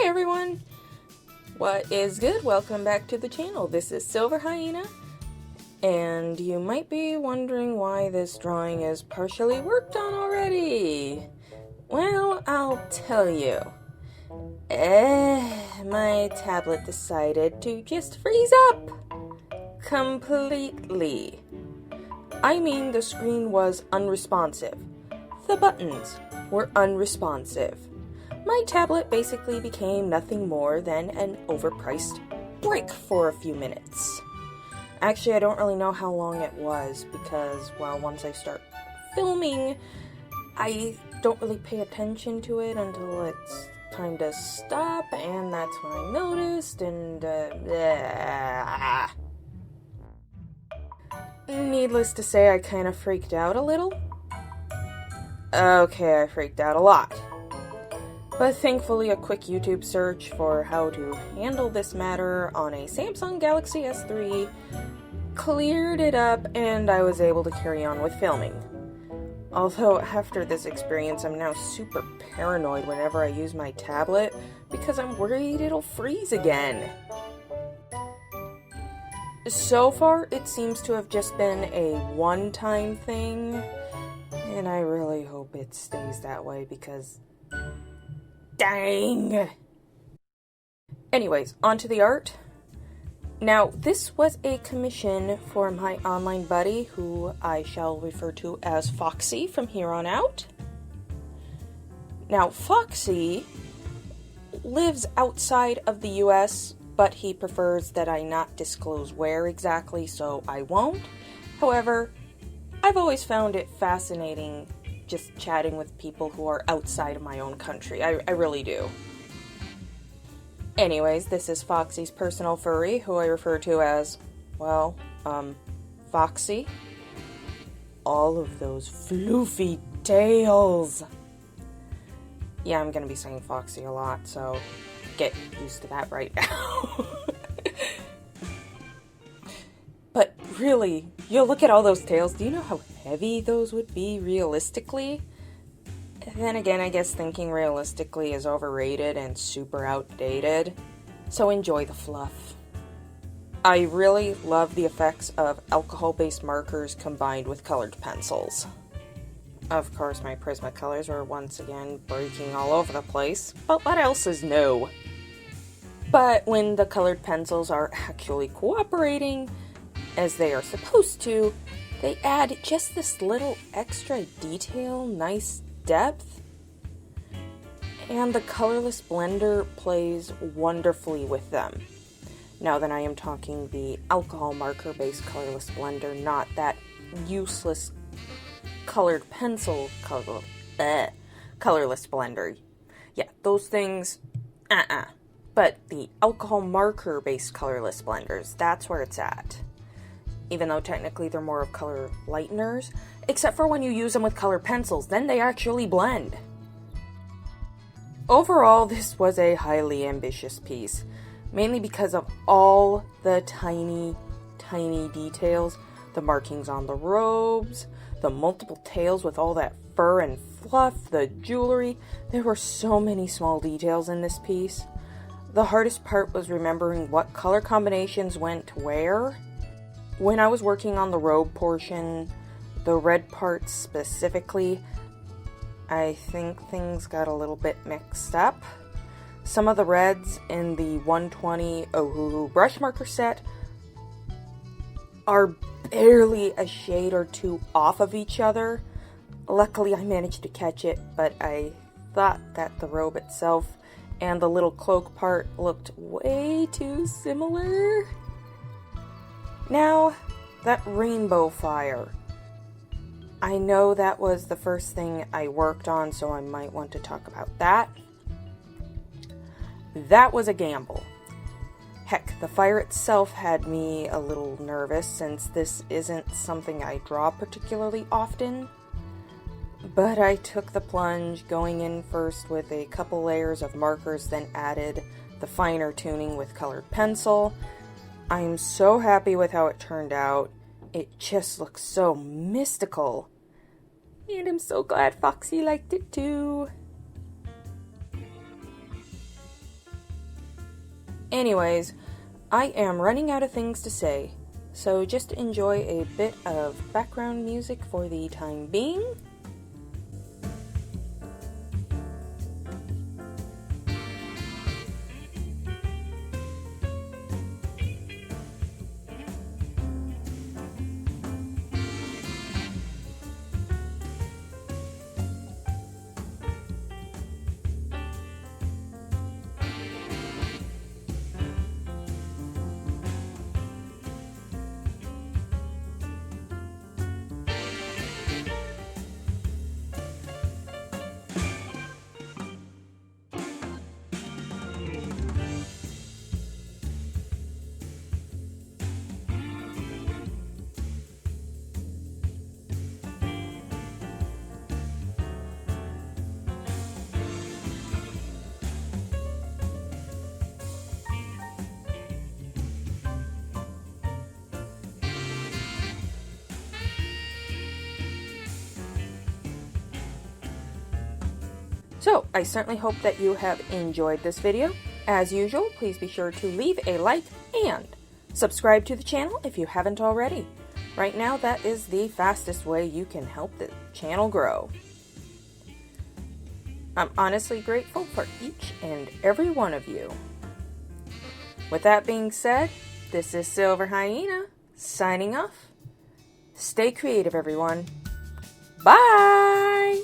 everyone! What is good? Welcome back to the channel. This is Silver Hyena, and you might be wondering why this drawing is partially worked on already. Well, I'll tell you. My tablet decided to just freeze up. Completely. I mean, the screen was unresponsive. The buttons were unresponsive. My tablet basically became nothing more than an overpriced brick for a few minutes. Actually, I don't really know how long it was because, well, once I start filming, I don't really pay attention to it until it's time to stop, and that's when I noticed, and, Needless to say, I kind of freaked out a little. Okay, I freaked out a lot. But thankfully, a quick YouTube search for how to handle this matter on a Samsung Galaxy S3 cleared it up, and I was able to carry on with filming. Although, after this experience, I'm now super paranoid whenever I use my tablet, because I'm worried it'll freeze again. So far, it seems to have just been a one-time thing, and I really hope it stays that way, because dang! Anyways, on to the art. Now, this was a commission for my online buddy, who I shall refer to as Foxy from here on out. Now, Foxy lives outside of the US, but he prefers that I not disclose where exactly, so I won't. However, I've always found it fascinating just chatting with people who are outside of my own country. I really do. Anyways, this is Foxy's personal furry, who I refer to as, well, Foxy. All of those floofy tails. Yeah, I'm gonna be saying Foxy a lot, so get used to that right now. But really, you look at all those tails, do you know how heavy those would be realistically? Then again, I guess thinking realistically is overrated and super outdated, so enjoy the fluff. I really love the effects of alcohol-based markers combined with colored pencils. Of course, my Prismacolors are once again breaking all over the place, but what else is new? But when the colored pencils are actually cooperating, as they are supposed to, they add just this little extra detail, nice depth, and the colorless blender plays wonderfully with them. Now that I am talking the alcohol marker based colorless blender, not that useless colored pencil colorless blender. Yeah, those things, But the alcohol marker based colorless blenders, that's where it's at. Even though technically they're more of color lighteners, except for when you use them with colored pencils, then they actually blend. Overall, this was a highly ambitious piece, mainly because of all the tiny details, the markings on the robes, the multiple tails with all that fur and fluff, the jewelry. There were so many small details in this piece. The hardest part was remembering what color combinations went where. When I was working on the robe portion, the red part specifically, I think things got a little bit mixed up. Some of the reds in the 120 Ohuhu brush marker set are barely a shade or two off of each other. Luckily, I managed to catch it, but I thought that the robe itself and the little cloak part looked way too similar. Now, that rainbow fire. I know that was the first thing I worked on, so I might want to talk about that. That was a gamble. Heck, the fire itself had me a little nervous since this isn't something I draw particularly often. But I took the plunge, going in first with a couple layers of markers, then added the finer tuning with colored pencil. I'm so happy with how it turned out. It just looks so mystical. And I'm so glad Foxy liked it too. Anyways, I am running out of things to say, so just enjoy a bit of background music for the time being. So, I certainly hope that you have enjoyed this video. As usual, please be sure to leave a like and subscribe to the channel if you haven't already. Right now, that is the fastest way you can help the channel grow. I'm honestly grateful for each and every one of you. With that being said, this is Silver Hyena, signing off. Stay creative, everyone. Bye!